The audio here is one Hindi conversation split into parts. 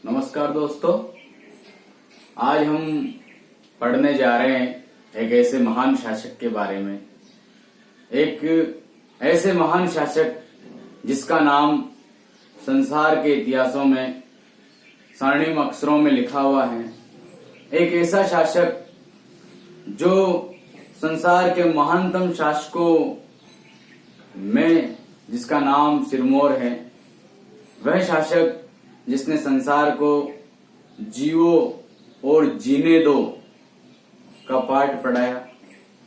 नमस्कार दोस्तों, आज हम पढ़ने जा रहे हैं एक ऐसे महान शासक के बारे में। एक ऐसे महान शासक जिसका नाम संसार के इतिहासों में स्वर्णिम अक्षरों में लिखा हुआ है। एक ऐसा शासक जो संसार के महानतम शासकों में जिसका नाम सिरमौर है। वह शासक जिसने संसार को जियो और जीने दो का पाठ पढ़ाया,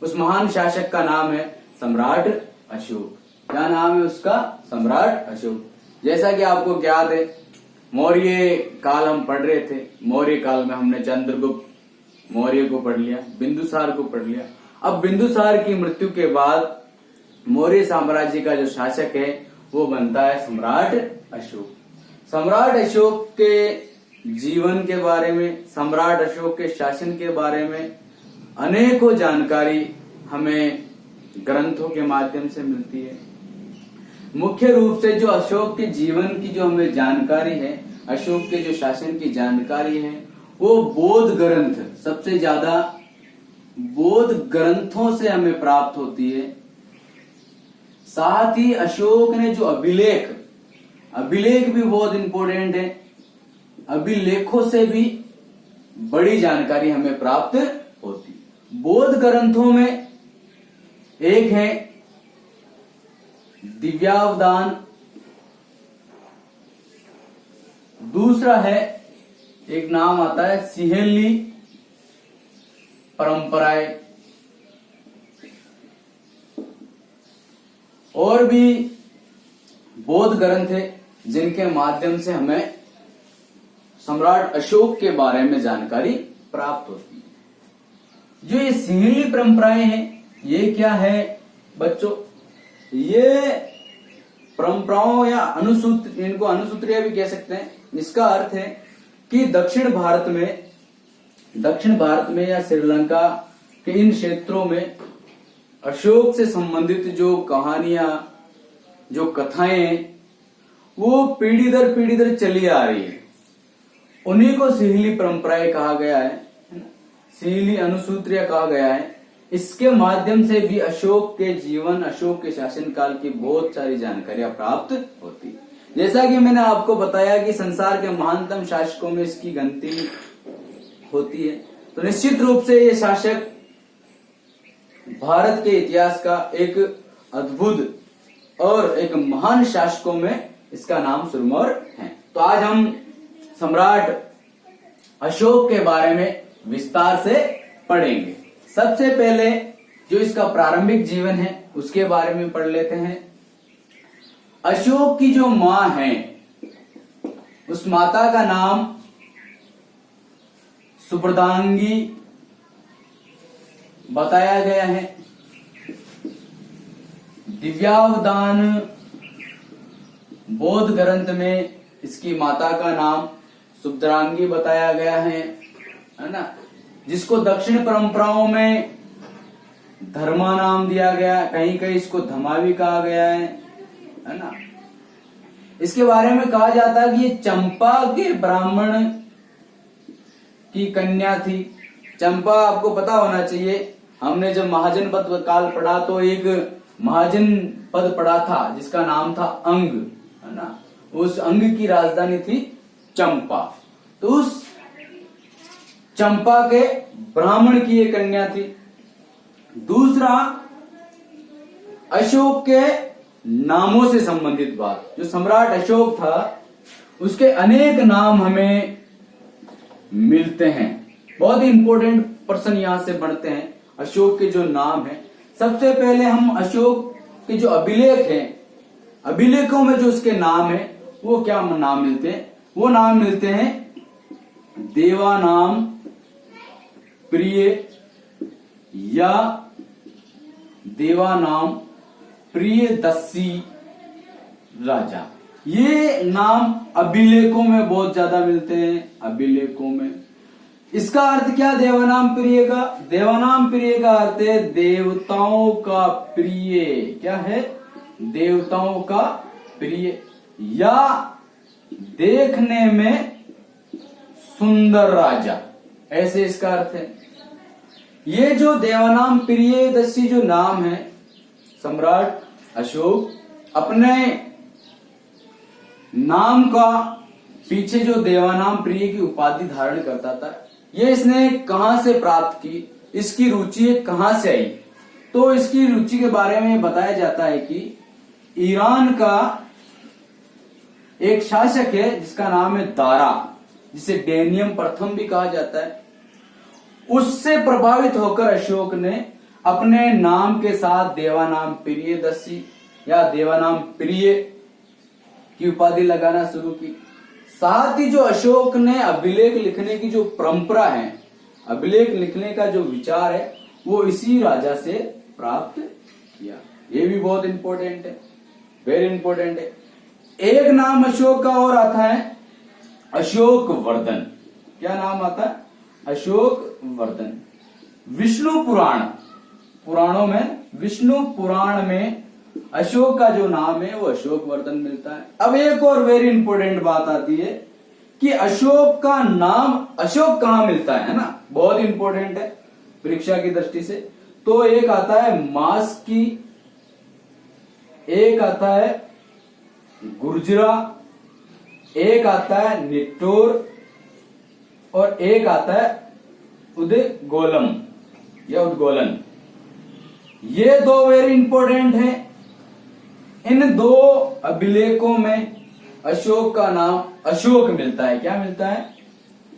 उस महान शासक का नाम है सम्राट अशोक। क्या नाम है उसका? सम्राट अशोक। जैसा कि आपको याद है, मौर्य काल हम पढ़ रहे थे। मौर्य काल में हमने चंद्रगुप्त मौर्य को पढ़ लिया, बिंदुसार को पढ़ लिया। अब बिंदुसार की मृत्यु के बाद मौर्य साम्राज्य का जो शासक है वो बनता है सम्राट अशोक। सम्राट अशोक के जीवन के बारे में, सम्राट अशोक के शासन के बारे में अनेकों जानकारी हमें ग्रंथों के माध्यम से मिलती है। मुख्य रूप से जो अशोक के जीवन की जो हमें जानकारी है, अशोक के जो शासन की जानकारी है, वो बौद्ध ग्रंथ, सबसे ज्यादा बौद्ध ग्रंथों से हमें प्राप्त होती है। साथ ही अशोक ने जो अभिलेख भी बहुत इंपॉर्टेंट है। अभिलेखों से भी बड़ी जानकारी हमें प्राप्त होती है। बौद्ध ग्रंथों में एक है दिव्यावदान, दूसरा है एक नाम आता है सिहेली परंपराएं, और भी बौद्ध ग्रंथ है जिनके माध्यम से हमें सम्राट अशोक के बारे में जानकारी प्राप्त होती है। जो ये सिहेली परंपराएं हैं, ये क्या है बच्चों? ये परंपराओं या अनुसूत्र, इनको अनुसूत्रियां भी कह सकते हैं। इसका अर्थ है कि दक्षिण भारत में या श्रीलंका के इन क्षेत्रों में अशोक से संबंधित जो कहानियां, जो कथाएं, वो पीढ़ी दर चली आ रही है। उन्हीं को सिहेली परंपराएं कहा गया है, सिहेली अनुसूत्रियां कहा गया है। इसके माध्यम से भी अशोक के जीवन, अशोक के शासनकाल की बहुत सारी जानकारियां प्राप्त होती है। जैसा कि मैंने आपको बताया कि संसार के महानतम शासकों में इसकी गिनती होती है, तो निश्चित रूप से ये शासक भारत के इतिहास का एक अद्भुत और एक महान शासकों में इसका नाम सिरमौर है। तो आज हम सम्राट अशोक के बारे में विस्तार से पढ़ेंगे। सबसे पहले जो इसका प्रारंभिक जीवन है उसके बारे में पढ़ लेते हैं। अशोक की जो मां है, उस माता का नाम सुभद्रांगी बताया गया है। दिव्यावदान बौद्ध ग्रंथ में इसकी माता का नाम सुभद्रांगी बताया गया है ना, जिसको दक्षिण परंपराओं में धर्मा नाम दिया गया, कहीं कहीं इसको धमा भी कहा गया है ना। इसके बारे में कहा जाता है कि ये चंपा के ब्राह्मण की कन्या थी। चंपा आपको पता होना चाहिए, हमने जब महाजन पद काल पढ़ा तो एक महाजन पद पढ़ा था जिसका नाम था अंग, है ना। उस अंग की राजधानी थी चंपा। तो उस चंपा के ब्राह्मण की एक कन्या थी। दूसरा, अशोक के नामों से संबंधित बात, जो सम्राट अशोक था उसके अनेक नाम हमें मिलते हैं। बहुत ही इंपॉर्टेंट पर्सन यहां से बनते हैं। अशोक के जो नाम है, सबसे पहले हम अशोक के जो अभिलेख हैं, अभिलेखों में जो उसके नाम है वो क्या नाम मिलते हैं? वो नाम मिलते हैं देवानाम प्रिय या देवानाम प्रियदर्शी राजा। ये नाम अभिलेखों में बहुत ज्यादा मिलते हैं। अभिलेखों में इसका अर्थ क्या? देवानाम प्रिय का, देवानाम प्रिय का अर्थ है देवताओं का प्रिय। क्या है? देवताओं का प्रिय, या देखने में सुंदर राजा, ऐसे इसका अर्थ है। ये जो देवानाम प्रियदर्शी जो नाम है, सम्राट अशोक अपने नाम का पीछे जो देवानाम प्रिय की उपाधि धारण करता था, ये इसने कहां से प्राप्त की, इसकी रुचि कहां से आई? तो इसकी रुचि के बारे में बताया जाता है कि ईरान का एक शासक है जिसका नाम है दारा, जिसे डेनियम प्रथम भी कहा जाता है। उससे प्रभावित होकर अशोक ने अपने नाम के साथ देवानाम प्रियदर्शी या देवानाम प्रिय की उपाधि लगाना शुरू की। साथ ही जो अशोक ने अभिलेख लिखने की जो परंपरा है, अभिलेख लिखने का जो विचार है, वो इसी राजा से प्राप्त किया। ये भी बहुत इंपॉर्टेंट है, वेरी इंपॉर्टेंट है। एक नाम अशोक का और आता है अशोक वर्धन। क्या नाम आता है? अशोक वर्धन। विष्णु पुराण, पुराणों में, विष्णु पुराण में अशोक का जो नाम है वो अशोक वर्धन मिलता है। अब एक और वेरी इंपॉर्टेंट बात आती है कि अशोक का नाम अशोक कहां मिलता है ना, बहुत इंपॉर्टेंट है परीक्षा की दृष्टि से। तो एक आता है मास की, एक आता है गुर्जरा, एक आता है निट्टोर और एक आता है उदगोलम या उद्गोलन। ये दो वेरी इंपॉर्टेंट हैं। इन दो अभिलेखों में अशोक का नाम अशोक मिलता है। क्या मिलता है?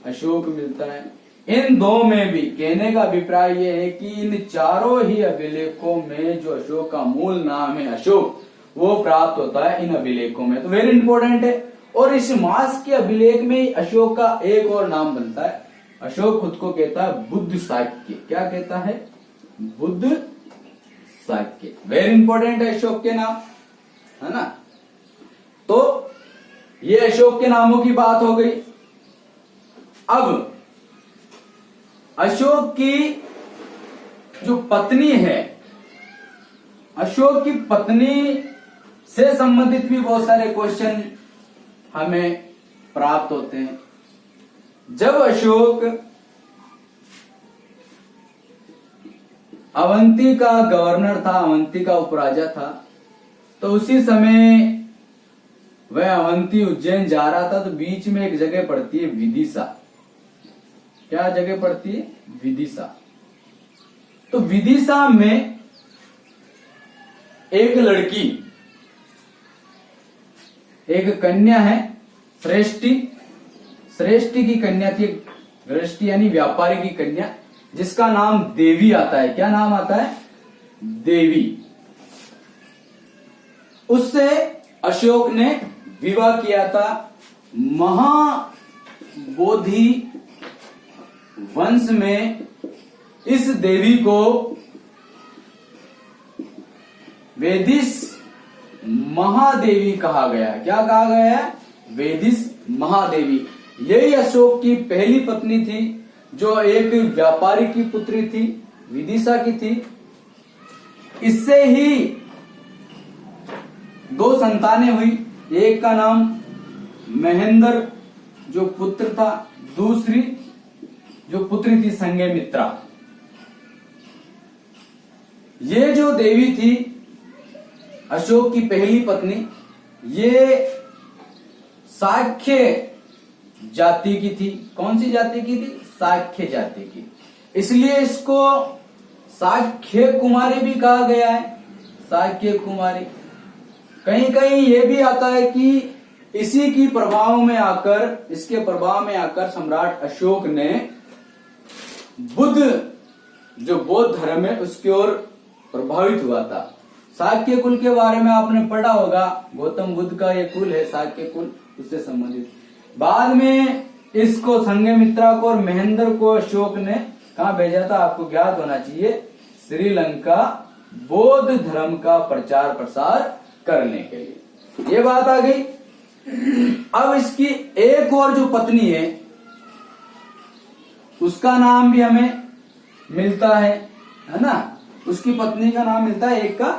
अशोक मिलता है। इन दो में भी कहने का अभिप्राय यह है कि इन चारों ही अभिलेखों में जो अशोक का मूल नाम है अशोक, वो प्राप्त होता है इन अभिलेखों में। तो वेरी इंपॉर्टेंट है। और इस मास के अभिलेख में अशोक का एक और नाम बनता है। अशोक खुद को कहता है बुद्ध शाक्य। क्या कहता है? बुद्ध शाक्य। वेरी इंपॉर्टेंट है अशोक के नाम, है ना। तो ये अशोक के नामों की बात हो गई। अब अशोक की जो पत्नी है, अशोक की पत्नी से संबंधित भी बहुत सारे क्वेश्चन हमें प्राप्त होते हैं। जब अशोक अवंती का गवर्नर था, अवंती का उपराजा था, तो उसी समय वह अवंती उज्जैन जा रहा था, तो बीच में एक जगह पड़ती है विदिशा। क्या जगह पड़ती है? विदिशा। तो विदिशा में एक लड़की, एक कन्या है, श्रेष्ठी। श्रेष्ठी की कन्या थी, श्रेष्ठी यानी व्यापारी की कन्या, जिसका नाम देवी आता है। क्या नाम आता है? देवी। उससे अशोक ने विवाह किया था। महाबोधि वंश में इस देवी को वेदिस महादेवी कहा गया है। क्या कहा गया है? वेदिस महादेवी। यही अशोक की पहली पत्नी थी, जो एक व्यापारी की पुत्री थी, विदिशा की थी। इससे ही दो संतानें हुई। एक का नाम महेंद्र जो पुत्र था, दूसरी जो पुत्री थी संघमित्रा। ये जो देवी थी अशोक की पहली पत्नी, ये शाक्य जाति की थी। कौन सी जाति की थी? शाक्य जाति की। इसलिए इसको शाक्य कुमारी भी कहा गया है। शाक्य कुमारी। कहीं कहीं ये भी आता है कि इसी की प्रभाव में आकर, इसके प्रभाव में आकर सम्राट अशोक ने बुद्ध, जो बौद्ध धर्म है, उसकी ओर प्रभावित हुआ था। शाक्य कुल के बारे में आपने पढ़ा होगा। गौतम बुद्ध का ये कुल है शाक्य कुल, उससे संबंधित। बाद में इसको संघमित्रा को और महेंद्र को अशोक ने कहा भेजा था? आपको ज्ञात होना चाहिए, श्रीलंका बौद्ध धर्म का प्रचार प्रसार करने के लिए। ये बात आ गई। अब इसकी एक और जो पत्नी है, उसका नाम भी हमें मिलता है ना। उसकी पत्नी का नाम मिलता है, एक का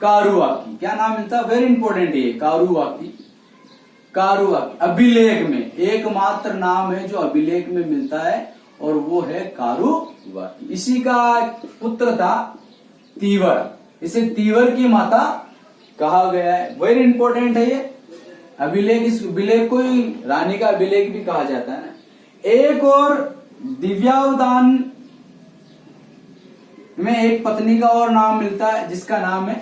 कारुवाकी। क्या नाम मिलता है? वेरी इंपॉर्टेंट है कारुवाकी। कारुवाकी, अभिलेख में एकमात्र नाम है जो अभिलेख में मिलता है और वो है कारुवाकी। इसी का पुत्र था तीवर, इसे तीवर की माता कहा गया है। वेरी इंपॉर्टेंट है ये अभिलेख। इस अभिलेख को ही रानी का अभिलेख भी कहा जाता है ना। एक और दिव्यावदान में एक पत्नी का और नाम मिलता है जिसका नाम है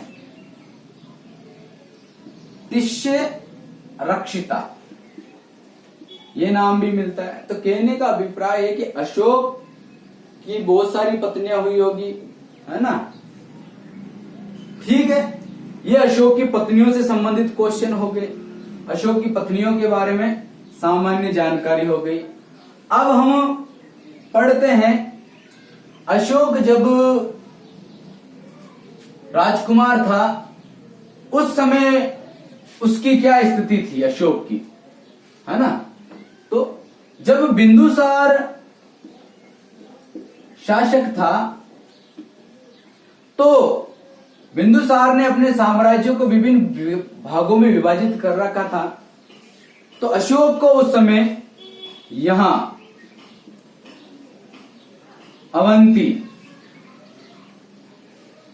तिष्य रक्षिता, ये नाम भी मिलता है। तो कहने का अभिप्राय है कि अशोक की बहुत सारी पत्नियां हुई होगी, है ना। ठीक है, ये अशोक की पत्नियों से संबंधित क्वेश्चन हो गए, अशोक की पत्नियों के बारे में सामान्य जानकारी हो गई। अब हम पढ़ते हैं अशोक जब राजकुमार था उस समय उसकी क्या स्थिति थी अशोक की, है ना। तो जब बिंदुसार शासक था तो बिंदुसार ने अपने साम्राज्य को विभिन्न भागों में विभाजित कर रखा था। तो अशोक को उस समय यहां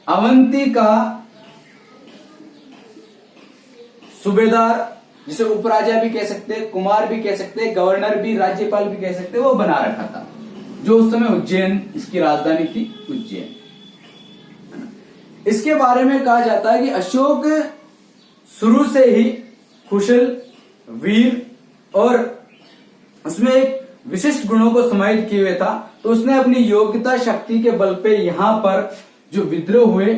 अवंती का सूबेदार, जिसे उपराजा भी कह सकते हैं, कुमार भी कह सकते हैं, गवर्नर भी, राज्यपाल भी कह सकते हैं, वो बना रखा था, जो उस समय उज्जैन इसकी राजधानी थी, उज्जैन। इसके बारे में कहा जाता है कि अशोक शुरू से ही कुशल, वीर और उसमें एक विशिष्ट गुणों को समाहित किए हुए था। तो उसने अपनी योग्यता शक्ति के बल पे यहां पर जो विद्रोह हुए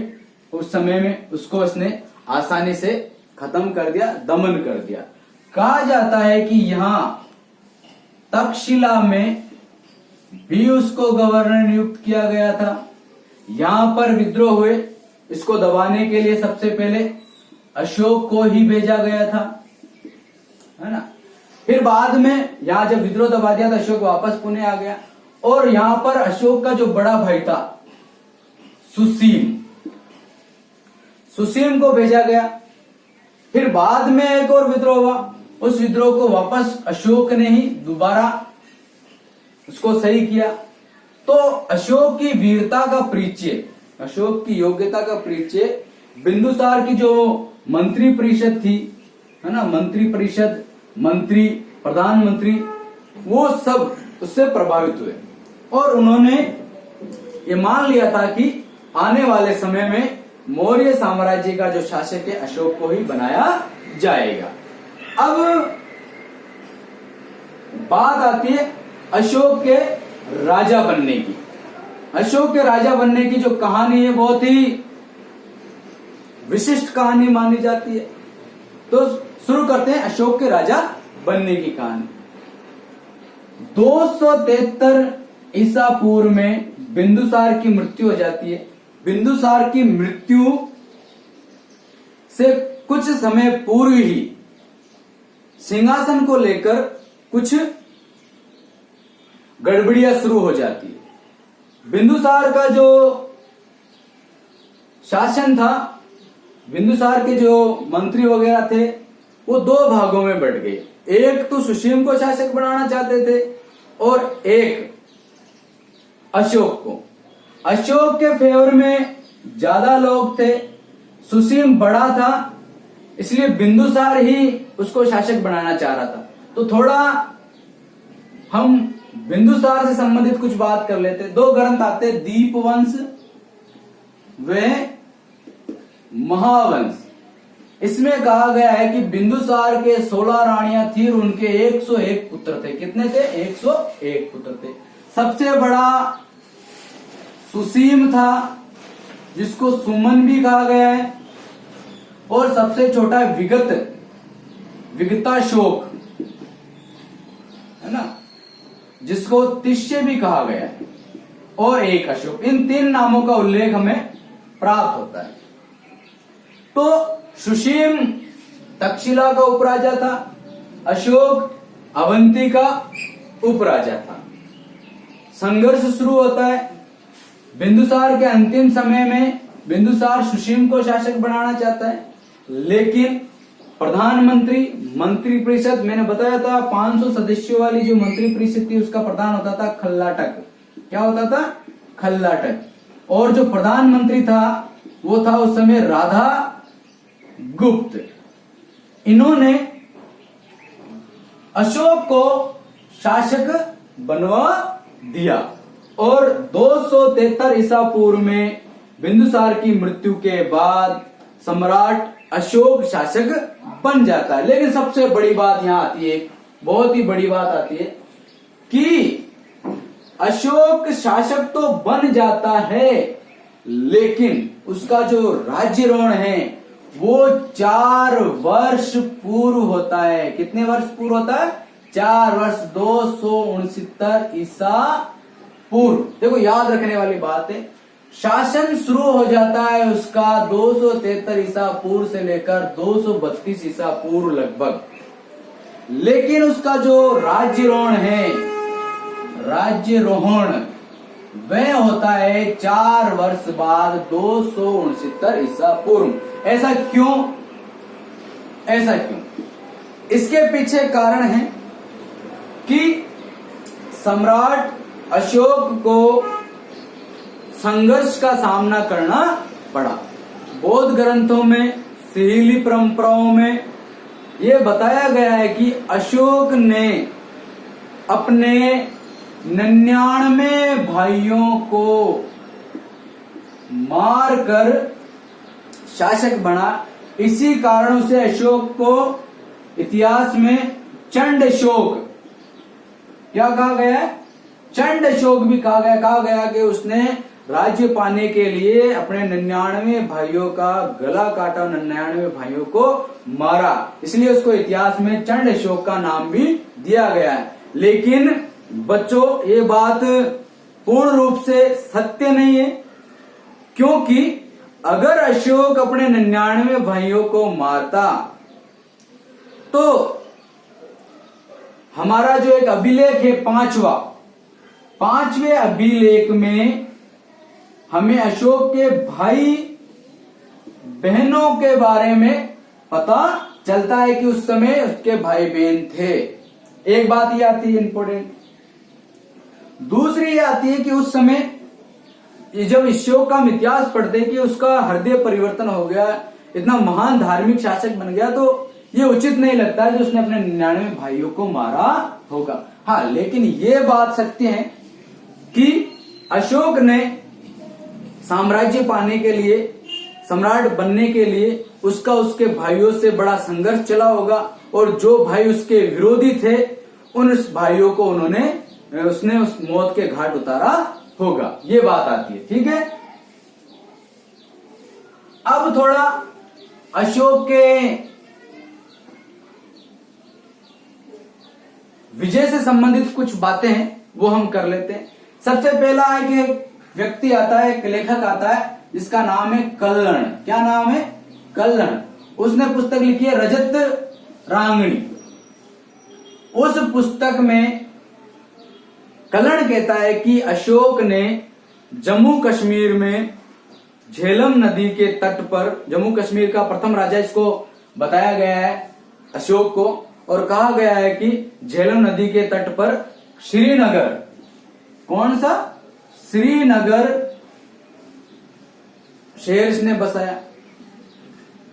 उस समय में उसको उसने आसानी से खत्म कर दिया, दमन कर दिया। कहा जाता है कि यहां तक्षशिला में भी उसको गवर्नर नियुक्त किया गया था। यहां पर विद्रोह हुए, इसको दबाने के लिए सबसे पहले अशोक को ही भेजा गया था, है ना। फिर बाद में यहां जब विद्रोह दबा दिया तो अशोक वापस पुणे आ गया और यहां पर अशोक का जो बड़ा भाई था सुसीम को भेजा गया। फिर बाद में एक और विद्रोह हुआ, उस विद्रोह को वापस अशोक ने ही दोबारा उसको सही किया। तो अशोक की वीरता का परिचय, अशोक की योग्यता का परिचय बिंदुसार की जो मंत्री परिषद थी, है ना, मंत्री परिषद, मंत्री, प्रधानमंत्री, वो सब उससे प्रभावित हुए और उन्होंने ये मान लिया था कि आने वाले समय में मौर्य साम्राज्य का जो शासक है अशोक को ही बनाया जाएगा। अब बात आती है अशोक के राजा बनने की। अशोक के राजा बनने की जो कहानी है बहुत ही विशिष्ट कहानी मानी जाती है। तो शुरू करते हैं अशोक के राजा बनने की कहानी। 273 ईसा पूर्व में बिंदुसार की मृत्यु हो जाती है। बिंदुसार की मृत्यु से कुछ समय पूर्व ही सिंहासन को लेकर कुछ गड़बड़ियां शुरू हो जाती है। बिंदुसार का जो शासन था, बिंदुसार के जो मंत्री वगैरह थे वो दो भागों में बढ़ गए। एक तो सुसीम को शासक बनाना चाहते थे और एक अशोक को। अशोक के फेवर में ज्यादा लोग थे, सुसीम बड़ा था, इसलिए बिंदुसार ही उसको शासक बनाना चाह रहा था। तो थोड़ा हम बिंदुसार से संबंधित कुछ बात कर लेते। दो ग्रंथ आते, दीपवंश व महावंश। इसमें कहा गया है कि बिंदुसार के 16 रानियां थी और उनके 101 पुत्र थे। कितने थे? 101 पुत्र थे। सबसे बड़ा सुसीम था, जिसको सुमन भी कहा गया है, और सबसे छोटा विगताशोक, है ना, जिसको तिष्य भी कहा गया है, और एक अशोक। इन तीन नामों का उल्लेख हमें प्राप्त होता है। तो सुसीम तक्षशिला का उपराजा था, अशोक अवंती का उपराजा था। संघर्ष शुरू होता है। बिंदुसार के अंतिम समय में बिंदुसार सुसीम को शासक बनाना चाहता है, लेकिन प्रधानमंत्री, मंत्रिपरिषद, मैंने बताया था 500 सदस्यों वाली जो मंत्रिपरिषद थी उसका प्रधान होता था खल्लाटक। क्या होता था? खल्लाटक। और जो प्रधानमंत्री था वो था उस समय राधा गुप्त। इन्होंने अशोक को शासक बनवा दिया और 273 ईसा पूर्व में बिंदुसार की मृत्यु के बाद सम्राट अशोक शासक बन जाता है। लेकिन सबसे बड़ी बात यहां आती है, बहुत ही बड़ी बात आती है कि अशोक शासक तो बन जाता है लेकिन उसका जो राज्यारोहण है वो 4 वर्ष पूर्व होता है। कितने वर्ष पूर्व होता है? 4 वर्ष, 269 ईसा पूर्व। देखो याद रखने वाली बात है, शासन शुरू हो जाता है उसका 273 ईसा पूर्व से लेकर 232 ईसा पूर्व लगभग, लेकिन उसका जो राज्यारोहण है, राज्यारोहण वह होता है 4 वर्ष बाद 269 ईसा पूर्व। ऐसा क्यों? ऐसा क्यों? इसके पीछे कारण है कि सम्राट अशोक को संघर्ष का सामना करना पड़ा। बौद्ध ग्रंथों में, सिहिली परंपराओं में यह बताया गया है कि अशोक ने अपने 99 भाइयों को मारकर शासक बना। इसी कारणों से अशोक को इतिहास में चंड अशोक क्या कहा गया है? चंड अशोक भी कहा गया कि उसने राज्य पाने के लिए अपने 99 भाइयों का गला काटा, 99 भाइयों को मारा, इसलिए उसको इतिहास में चंड अशोक का नाम भी दिया गया है। लेकिन बच्चों ये बात पूर्ण रूप से सत्य नहीं है, क्योंकि अगर अशोक अपने 99 भाइयों को मारता तो हमारा जो एक अभिलेख है 5वें अभिलेख में हमें अशोक के भाई बहनों के बारे में पता चलता है कि उस समय उसके भाई बहन थे। एक बात ये आती है इंपॉर्टेंट। दूसरी ये आती है कि उस समय जब अशोक का हम इतिहास पढ़ते हैं कि उसका हृदय परिवर्तन हो गया, इतना महान धार्मिक शासक बन गया, तो ये उचित नहीं लगता कि उसने अपने 99 भाइयों को मारा होगा। हाँ, लेकिन ये बात सत्य है कि अशोक ने साम्राज्य पाने के लिए, सम्राट बनने के लिए उसका उसके भाइयों से बड़ा संघर्ष चला होगा और जो भाई उसके विरोधी थे उन भाइयों को उसने उस मौत के घाट उतारा होगा। ये बात आती है। ठीक है, अब थोड़ा अशोक के विजय से संबंधित कुछ बातें हैं वो हम कर लेते हैं। सबसे पहला है कि एक व्यक्ति आता है, एक लेखक आता है जिसका नाम है कल्लण। क्या नाम है? कल्लण। उसने पुस्तक लिखी है रजत रांगणी। उस पुस्तक में कल्लण कहता है कि अशोक ने जम्मू कश्मीर में झेलम नदी के तट पर, जम्मू कश्मीर का प्रथम राजा इसको बताया गया है अशोक को, और कहा गया है कि झेलम नदी के तट पर श्रीनगर, कौन सा? श्रीनगर शहर इसने बसाया।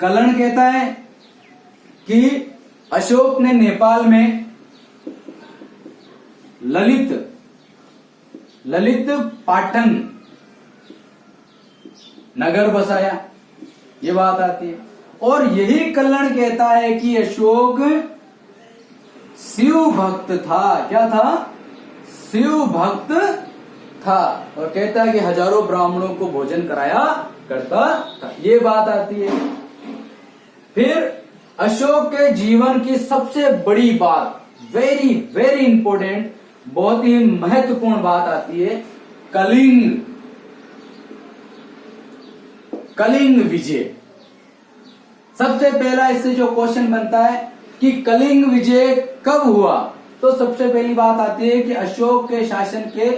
कल्लण कहता है कि अशोक ने नेपाल में ललित पाटन नगर बसाया। ये बात आती है। और यही कल्लण कहता है कि अशोक शिव भक्त था। क्या था? शिव भक्त था। और कहता है कि हजारों ब्राह्मणों को भोजन कराया करता था। ये बात आती है। फिर अशोक के जीवन की सबसे बड़ी बात, वेरी वेरी इंपॉर्टेंट, बहुत ही महत्वपूर्ण बात आती है, कलिंग विजय। सबसे पहला इससे जो क्वेश्चन बनता है कि कलिंग विजय कब हुआ, तो सबसे पहली बात आती है कि अशोक के शासन के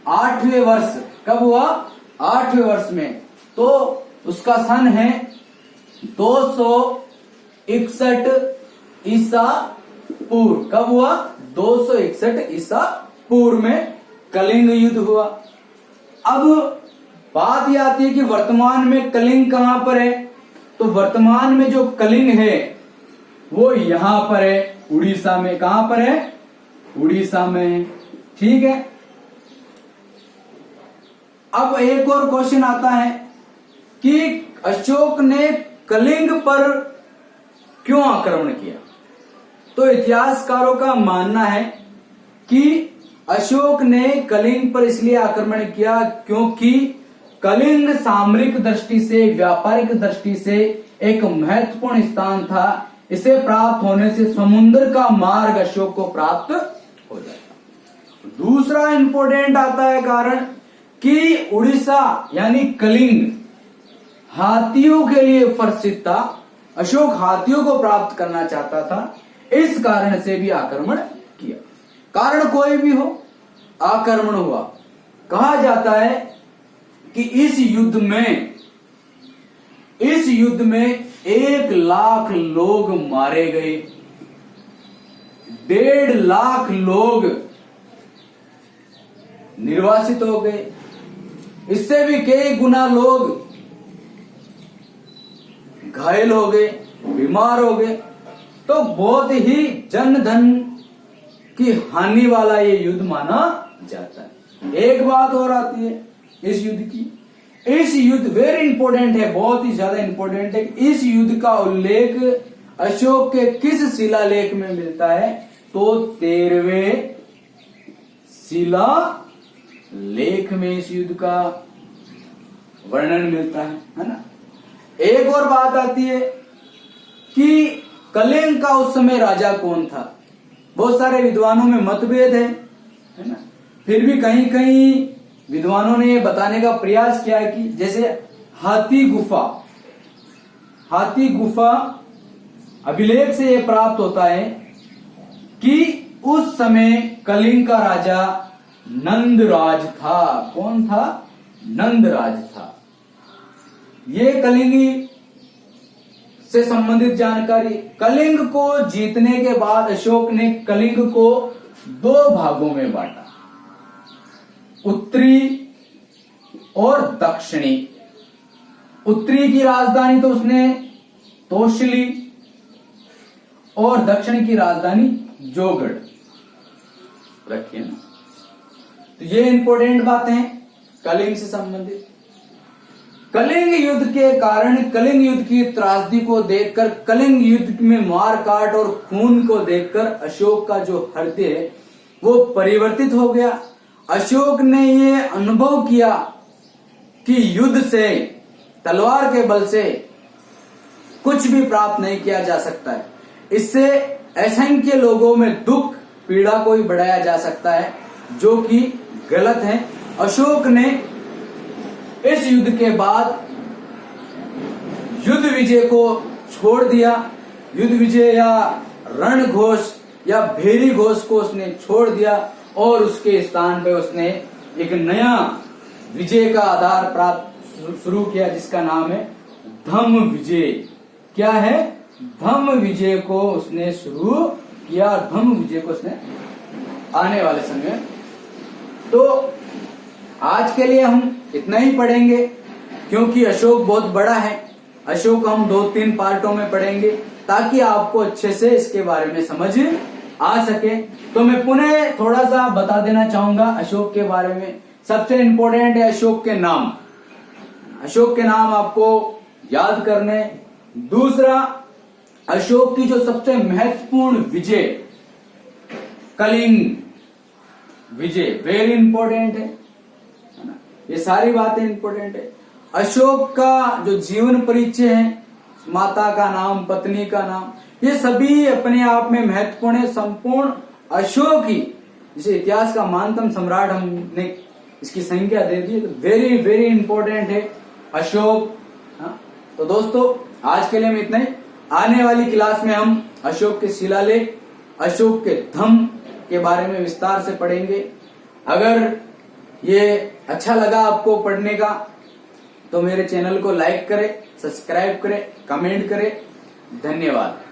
8वें वर्ष। कब हुआ? 8वें वर्ष में। तो उसका सन है 200 261 ईसा पूर्व। कब हुआ? 261 ईसा पूर्व में कलिंग युद्ध हुआ। अब बात यह आती है कि वर्तमान में कलिंग कहां पर है? तो वर्तमान में जो कलिंग है वो यहां पर है, उड़ीसा में। कहां पर है? उड़ीसा में। ठीक है। अब एक और क्वेश्चन आता है कि अशोक ने कलिंग पर क्यों आक्रमण किया? तो इतिहासकारों का मानना है कि अशोक ने कलिंग पर इसलिए आक्रमण किया क्योंकि कलिंग सामरिक दृष्टि से, व्यापारिक दृष्टि से एक महत्वपूर्ण स्थान था। इसे प्राप्त होने से समुद्र का मार्ग अशोक को प्राप्त हो जाता। दूसरा इंपॉर्टेंट आता है कारण कि उड़ीसा यानी कलिंग हाथियों के लिए प्रसिद्ध था। अशोक हाथियों को प्राप्त करना चाहता था, इस कारण से भी आक्रमण किया। कारण कोई भी हो, आक्रमण हुआ। कहा जाता है कि इस युद्ध में 1 लाख लोग मारे गए, 1.5 लाख लोग निर्वासित हो गए, इससे भी कई गुना लोग घायल हो गए, बीमार हो गए। तो बहुत ही जन धन की हानि वाला ये युद्ध माना जाता है। एक बात और आती है इस युद्ध की। इस युद्ध वेरी इंपॉर्टेंट है, बहुत ही ज्यादा इंपॉर्टेंट है। इस युद्ध का उल्लेख अशोक के किस शिलालेख में मिलता है? तो 13वें शिलालेख में इस युद्ध का वर्णन मिलता है ना। एक और बात आती है कि कलिंग का उस समय राजा कौन था? बहुत सारे विद्वानों में मतभेद है ना। फिर भी कहीं कहीं विद्वानों ने बताने का प्रयास किया है कि जैसे हाथी गुफा अभिलेख से यह प्राप्त होता है कि उस समय कलिंग का राजा नंदराज था। कौन था? नंदराज था। ये कलिंगी से संबंधित जानकारी। कलिंग को जीतने के बाद अशोक ने कलिंग को 2 भागों में बांटा, उत्तरी और दक्षिणी। उत्तरी की राजधानी तो उसने तोशली और दक्षिण की राजधानी जोगढ़ रखी है ना। तो ये इंपॉर्टेंट बातें हैं कलिंग से संबंधित। कलिंग युद्ध के कारण, कलिंग युद्ध की त्रासदी को देखकर, कलिंग युद्ध में मार काट और खून को देखकर अशोक का जो हृदय है वो परिवर्तित हो गया। अशोक ने ये अनुभव किया कि युद्ध से, तलवार के बल से कुछ भी प्राप्त नहीं किया जा सकता है। इससे असंख्य लोगों में दुख पीड़ा को ही बढ़ाया जा सकता है, जो कि गलत है। अशोक ने इस युद्ध के बाद युद्ध विजय को छोड़ दिया। युद्ध विजय या रण घोष या भेरी घोष को उसने छोड़ दिया और उसके स्थान पे उसने एक नया विजय का आधार प्राप्त शुरू किया, जिसका नाम है धम्म विजय। क्या है? धम्म विजय को उसने शुरू किया। धम्म विजय को उसने आने वाले समय। तो आज के लिए हम इतना ही पढ़ेंगे क्योंकि अशोक बहुत बड़ा है। अशोक हम 2-3 पार्टों में पढ़ेंगे ताकि आपको अच्छे से इसके बारे में समझ आ सके। तो मैं पुनः थोड़ा सा बता देना चाहूंगा अशोक के बारे में। सबसे इंपॉर्टेंट है अशोक के नाम। अशोक के नाम आपको याद करने। दूसरा, अशोक की जो सबसे महत्वपूर्ण विजय, कलिंग विजय, वेरी इंपॉर्टेंट है ना। ये सारी बातें इंपॉर्टेंट है। अशोक का जो जीवन परिचय है, माता का नाम, पत्नी का नाम, ये सभी अपने आप में महत्वपूर्ण है। संपूर्ण अशोक ही, जिसे इतिहास का महानतम सम्राट हमने इसकी संख्या दे दी, तो वेरी वेरी इंपॉर्टेंट है अशोक। तो दोस्तों आज के लिए हम इतना ही। आने वाली क्लास में हम अशोक के शिलालेख, अशोक के धम्म के बारे में विस्तार से पढ़ेंगे। अगर ये अच्छा लगा आपको पढ़ने का तो मेरे चैनल को लाइक करें, सब्सक्राइब करें, कमेंट करें धन्यवाद।